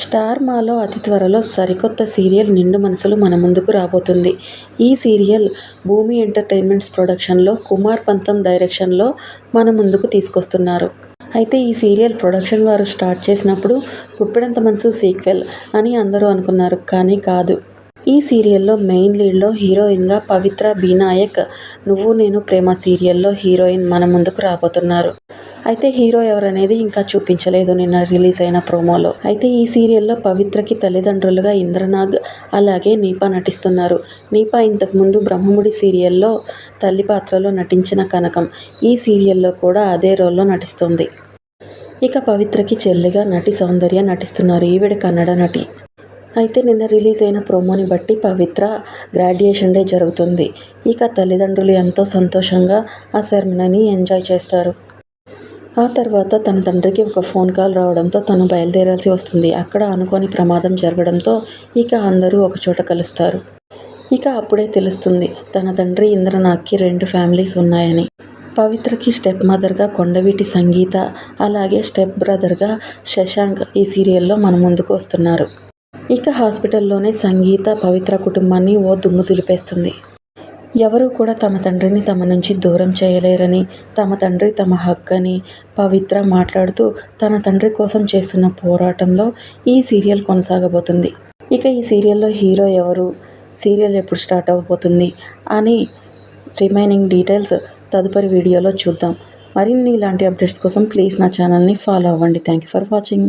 Star మాలో అతి త్వరలో సరికొత్త సీరియల్ నిండు మనసులు మన ముందుకు రాబోతుంది. ఈ సీరియల్ భూమి ఎంటర్టైన్మెంట్స్ ప్రొడక్షన్లో కుమార్ పంతం డైరెక్షన్లో మన ముందుకు తీసుకొస్తున్నారు. అయితే ఈ సీరియల్ ప్రొడక్షన్ వారు స్టార్ట్ చేసినప్పుడు గుప్పెడంత మనసు సీక్వెల్ అని అందరూ అనుకున్నారు. కానీ కాదు. ఈ సీరియల్లో మెయిన్ లీడ్లో హీరోయిన్గా పవిత్ర బి నాయక్ నువ్వు నేను ప్రేమ సీరియల్లో హీరోయిన్ మన ముందుకు రాబోతున్నారు. అయితే హీరో ఎవరనేది ఇంకా చూపించలేదు నిన్న రిలీజ్ అయిన ప్రోమోలో. అయితే ఈ సీరియల్లో పవిత్రకి తల్లిదండ్రులుగా ఇంద్రనాగ్ అలాగే నీపా నటిస్తున్నారు. నీపా ఇంతకుముందు బ్రహ్మముడి సీరియల్లో తల్లి పాత్రలో నటించిన కనకం. ఈ సీరియల్లో కూడా అదే రోల్లో నటిస్తుంది. ఇక పవిత్రకి చెల్లిగా నటి సౌందర్య నటిస్తున్నారు. ఈవిడ కన్నడ నటి. అయితే నిన్న రిలీజ్ అయిన ప్రోమోని బట్టి పవిత్ర గ్రాడ్యుయేషన్ డే జరుగుతుంది. ఇక తల్లిదండ్రులు ఎంతో సంతోషంగా ఆ సెరమనీని ఎంజాయ్ చేస్తారు. ఆ తర్వాత తన తండ్రికి ఒక ఫోన్ కాల్ రావడంతో తను బయలుదేరాల్సి వస్తుంది. అక్కడ అనుకోని ప్రమాదం జరగడంతో ఇక అందరూ ఒకచోట కలుస్తారు. ఇక అప్పుడే తెలుస్తుంది తన తండ్రి ఇంద్రనాగ్కి 2 ఫ్యామిలీస్ ఉన్నాయని. పవిత్రకి స్టెప్ మదర్గా కొండవీటి సంగీత అలాగే స్టెప్ బ్రదర్గా శశాంక్ ఈ సీరియల్లో మన ముందుకు వస్తున్నారు. ఇక హాస్పిటల్లోనే సంగీత పవిత్ర కుటుంబాన్ని ఓ దుమ్ము దులిపేస్తుంది. ఎవరూ కూడా తమ తండ్రిని తమ నుంచి దూరం చేయలేరని, తమ తండ్రి తమ హక్కని పవిత్ర మాట్లాడుతూ తన తండ్రి కోసం చేస్తున్న పోరాటంలో ఈ సీరియల్ కొనసాగబోతుంది. ఇక ఈ సీరియల్లో హీరో ఎవరు, సీరియల్ ఎప్పుడు స్టార్ట్ అవ్వబోతుంది అని రిమైనింగ్ డీటెయిల్స్ తదుపరి వీడియోలో చూద్దాం. మరిన్ని ఇలాంటి అప్డేట్స్ కోసం ప్లీజ్ నా ఛానల్ని ఫాలో అవ్వండి. Thank you for watching.